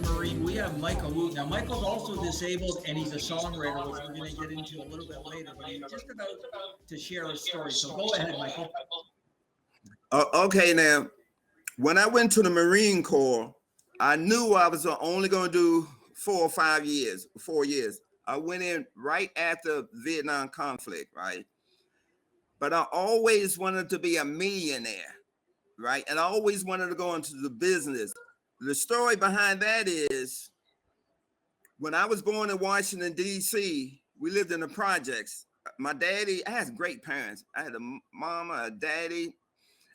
Marine, we have Michael Wooten. Now, Michael's also disabled and he's a songwriter, which we're going to get into a little bit later, but he's just about to share a story. So go ahead, Michael. Okay, now, when I went to the Marine Corps, I knew I was only going to do 4 years. I went in right after Vietnam conflict, right? But I always wanted to be a millionaire, right? And I always wanted to go into the business. The story behind that is when I was born in Washington, D.C., we lived in the projects. My daddy, I had great parents. I had a mama, a daddy.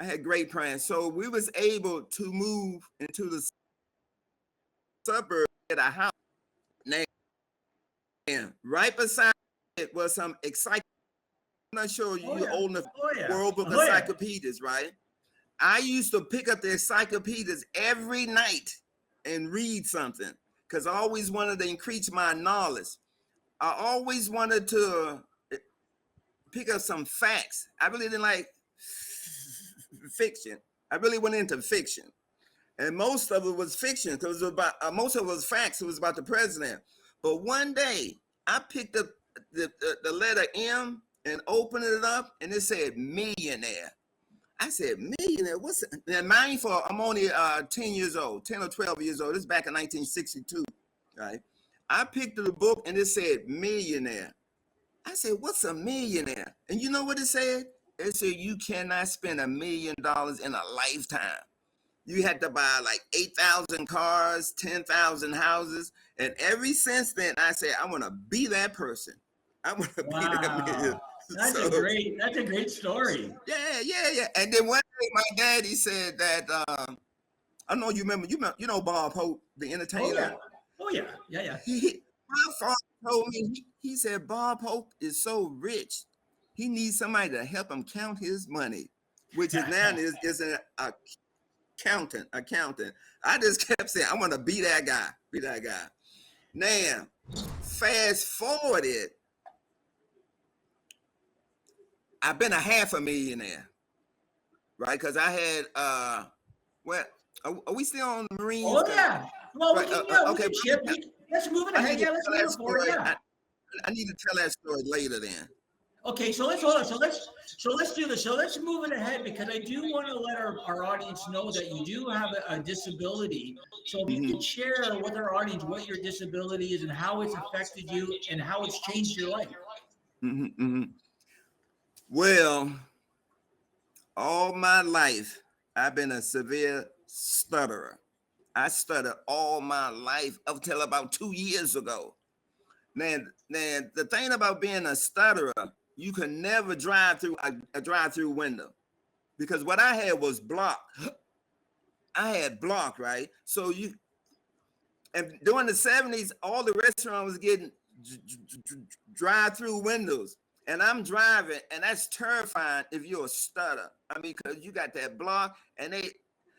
I had great parents. So we was able to move into the suburb at a house. And right beside it was some exciting. I'm not sure you're old enough. World Book encyclopedias, right? I used to pick up the encyclopedias every night and read something because I always wanted to increase my knowledge. I always wanted to pick up some facts. I really didn't like fiction. I really went into fiction. And most of it was fiction because it was about most of it was facts. It was about the president. But one day I picked up the letter M and opened it up, and it said millionaire. I said, millionaire? What's it? Now, mindful, I'm only 10 years old, 10 or 12 years old. This is back in 1962, right? I picked up the book, and it said millionaire. I said, what's a millionaire? And you know what it said? It said you cannot spend $1 million in a lifetime. You had to buy like 8,000 cars, 10,000 houses. And ever since then, I said, I want to be that person. I want to be that millionaire. That's a great story. Yeah. And then one day my daddy said that, I know you remember, you know Bob Hope, the entertainer. Oh yeah. My father told me, he said, Bob Hope is so rich. He needs somebody to help him count his money, which is now is an accountant. I just kept saying, I want to be that guy. Now, fast forward it, I've been a half a millionaire, right? Because I had, are we still on the Marines? Oh, yeah. Well, right, okay. Let's move it ahead. Yeah, let's move forward. Yeah. I need to tell that story later then. Okay, so let's hold on. So let's do this. So let's move it ahead because I do want to let our audience know that you do have a disability. So if you could share with our audience what your disability is and how it's affected you and how it's changed your life. Well, all my life, I've been a severe stutterer. I stuttered all my life up until about 2 years ago. Now, the thing about being a stutterer, you can never drive through a drive-through window because what I had was block. I had block, right? So and during the 70s, all the restaurants was getting drive-through windows. And I'm driving, and that's terrifying if you're a stutter. I mean, because you got that block,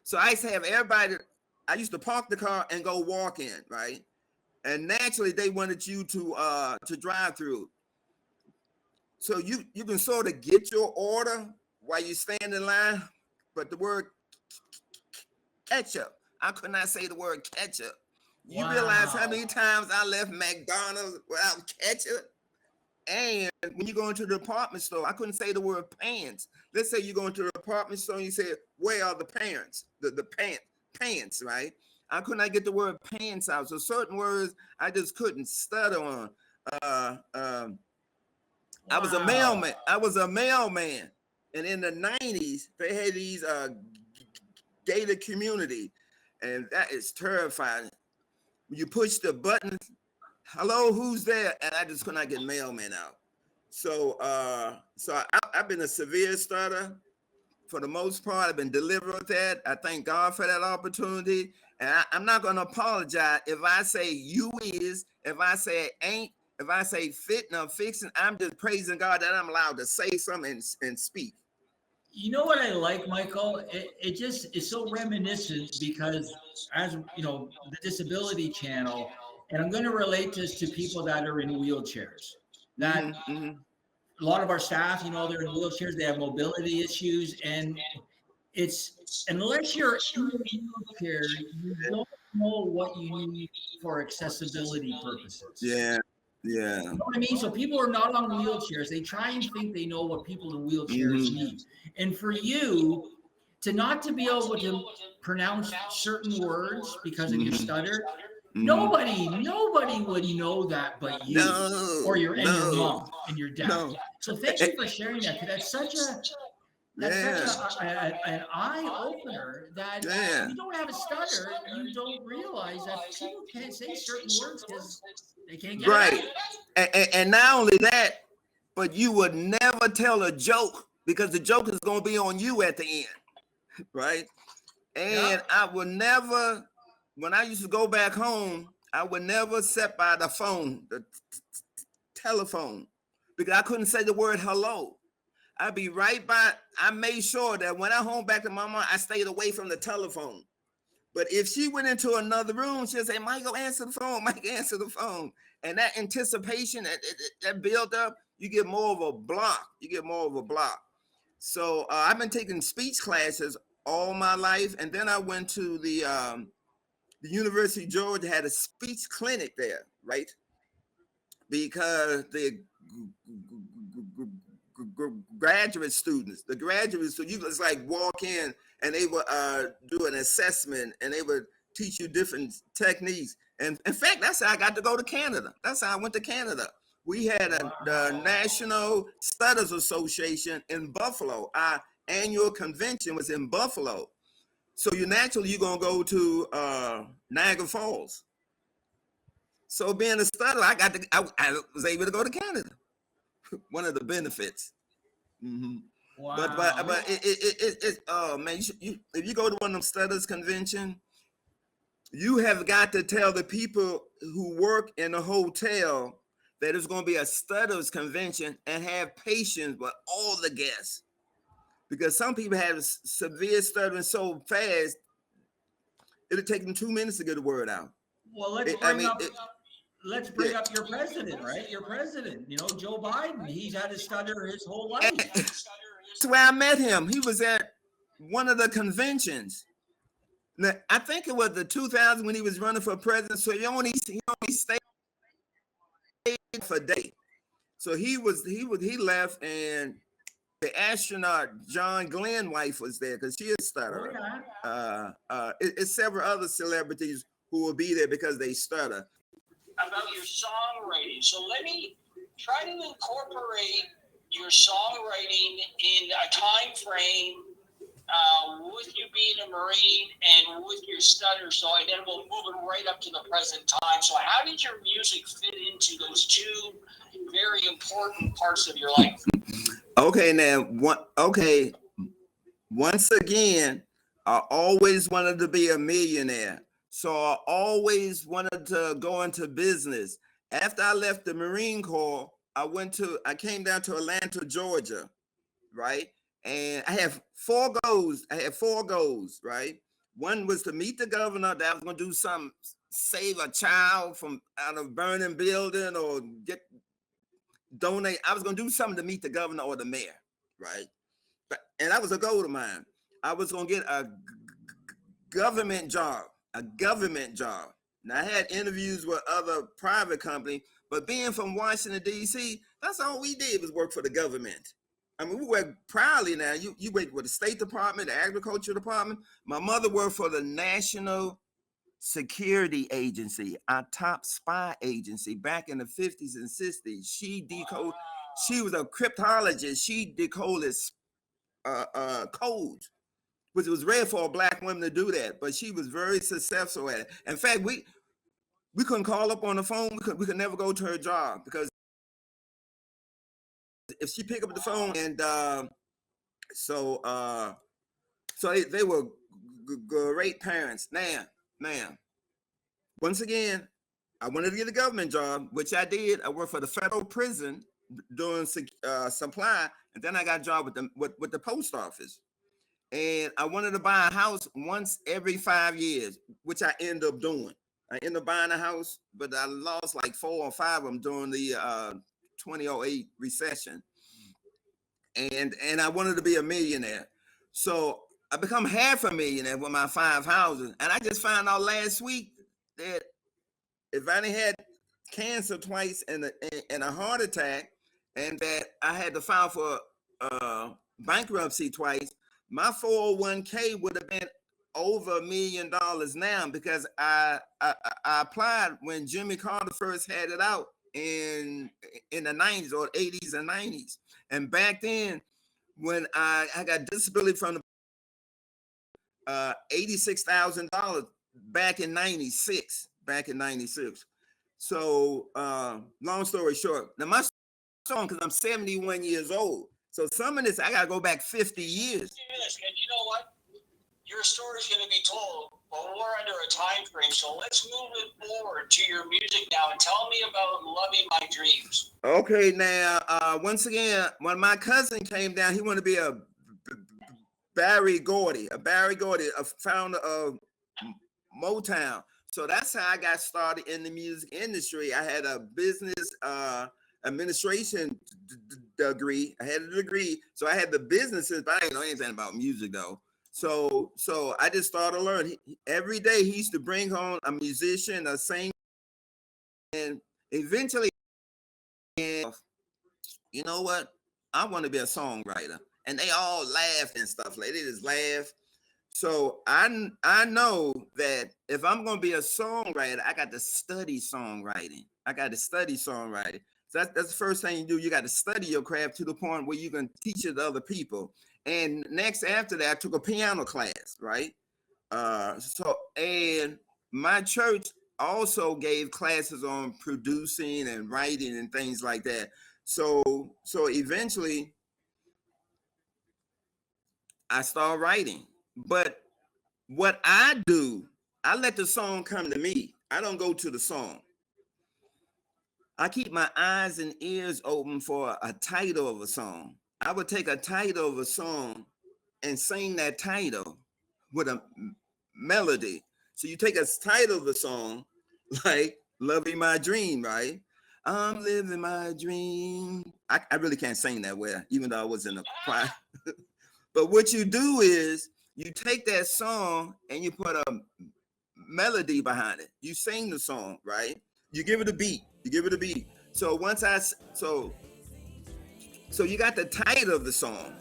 so I used to have everybody, I used to park the car and go walk in, right? And naturally, they wanted you to drive through. So you can sort of get your order while you stand in line, but the word ketchup, I could not say the word ketchup. You realize how many times I left McDonald's without ketchup? And when you go into the department store, I couldn't say the word pants. Let's say you go into the department store and you say, where are the pants? The pants, right? I could not get the word pants out. So certain words I just couldn't stutter on. I was a mailman. And in the 90s, they had these gated community. And that is terrifying. When you push the button, hello, who's there? And I just could not get mailman out. So I've been a severe stutter. For the most part, I've been delivered with that. I thank God for that opportunity. And I'm not going to apologize if I say you is, if I say ain't, if I say fit, no fixing. I'm just praising God that I'm allowed to say something and speak. You know what I like, Michael? It just is so reminiscent because as you know, the disability channel, and I'm going to relate this to people that are in wheelchairs. That a lot of our staff, you know, they're in wheelchairs, they have mobility issues, and it's unless you're in a wheelchair, you don't know what you need for accessibility purposes. Yeah. Yeah. You know what I mean? So people are not on wheelchairs. They try and think they know what people in wheelchairs need. And for you to not to be able to pronounce certain words because of your stutter, nobody would know that but you or your and your No. mom and your dad. No. So thank you for sharing that, because that's such an eye opener that if you don't have a stutter, you don't realize that people can't say certain words because they can't get Right. it out. And not only that, but you would never tell a joke because the joke is going to be on you at the end, right? And I would never, when I used to go back home, I would never sit by the phone, the telephone, because I couldn't say the word hello. I'd be right by. I made sure that when I home back to my mom, I stayed away from the telephone. But if she went into another room, she'd say, Michael, answer the phone. Michael, answer the phone. And that anticipation, that build up, you get more of a block. So I've been taking speech classes all my life. And then I went to the University of Georgia, had a speech clinic there, right? Because the graduate students, you just like walk in and they would do an assessment and they would teach you different techniques. And in fact, that's how I got to go to Canada. That's how I went to Canada. We had the National Stutters Association in Buffalo. Our annual convention was in Buffalo. So you're going to go to Niagara Falls. So being a stutter, I was able to go to Canada. One of the benefits. Wow. But it oh man, if you go to one of them stutters convention, you have got to tell the people who work in a hotel that it's going to be a stutters convention and have patience with all the guests, because some people have severe stuttering so fast it'll take them 2 minutes to get a word out. Well, let's bring up your president, right? Your president, Joe Biden. He's had a stutter his whole life. That's where I met him. He was at one of the conventions. Now, I think it was the 2000 when he was running for president. So he only stayed for a day. So he left, and the astronaut John Glenn wife was there because she is stutter. It's several other celebrities who will be there because they stutter. About your songwriting. So let me try to incorporate your songwriting in a time frame with you being a Marine and with your stutter. So and then we'll move it right up to the present time. So how did your music fit into those two very important parts of your life? Okay, now once again, I always wanted to be a millionaire. So I always wanted to go into business. After I left the Marine Corps, I came down to Atlanta, Georgia, right? And I have four goals, right? One was to meet the governor, that I was going to do something, save a child from out of burning building or donate. I was going to do something to meet the governor or the mayor, right? And that was a goal of mine. I was going to get a government job. Now I had interviews with other private companies, but being from Washington, D.C., that's all we did was work for the government. I mean, we work proudly now. You work with the State Department, the Agriculture Department. My mother worked for the National Security Agency, our top spy agency back in the 50s and 60s. She was a cryptologist. She decoded codes, which was rare for a black woman to do that, but she was very successful at it. In fact, we couldn't call up on the phone. We could never go to her job because if she picked up the phone and so they were great parents. Now, once again, I wanted to get a government job, which I did. I worked for the federal prison doing supply, and then I got a job with the post office. And I wanted to buy a house once every 5 years, which I ended up doing. I ended up buying a house, but I lost like 4 or 5 of them during the 2008 recession. And I wanted to be a millionaire. So I become half a millionaire with my 5 houses. And I just found out last week that if I didn't had cancer twice and a heart attack, and that I had to file for bankruptcy twice, my 401k would have been over $1 million now, because I applied when Jimmy Carter first had it out in the 90s or 80s and 90s. And back then, when I got disability from the $86,000 back in 96. So long story short, now my song, because I'm 71 years old, so some of this I gotta go back 50 years. And you know what? Your story's going to be told, but we're under a time frame. So let's move it forward to your music now and tell me about Loving My Dreams. Okay, now once again, when my cousin came down, he wanted to be a Barry Gordy, a founder of Motown. So that's how I got started in the music industry. I had a business administration degree. I had a degree, so I had the businesses, but I didn't know anything about music though. So I just started learning. Every day he used to bring home a musician, a singer, and eventually, you know what? I want to be a songwriter. And they all laughed and stuff. Like, they just laugh. So I know that if I'm going to be a songwriter, I got to study songwriting. So that's the first thing you do. You got to study your craft to the point where you can teach it to other people. And next, after that, I took a piano class, right? And my church also gave classes on producing and writing and things like that. So eventually, I start writing. But what I do, I let the song come to me. I don't go to the song. I keep my eyes and ears open for a title of a song. I would take a title of a song and sing that title with a melody. So you take a title of a song like Loving My Dream, right? I'm living my dream. I really can't sing that well, even though I was in a choir. But what you do is you take that song and you put a melody behind it. You sing the song, right? You give it a beat. So so you got the title of the song,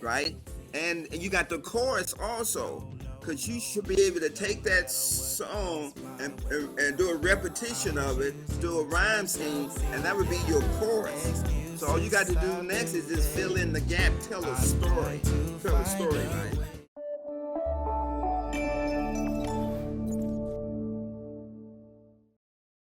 right? And you got the chorus also, because you should be able to take that song and do a repetition of it, do a rhyme scheme, and that would be your chorus. So all you got to do next is just fill in the gap, tell a story, right?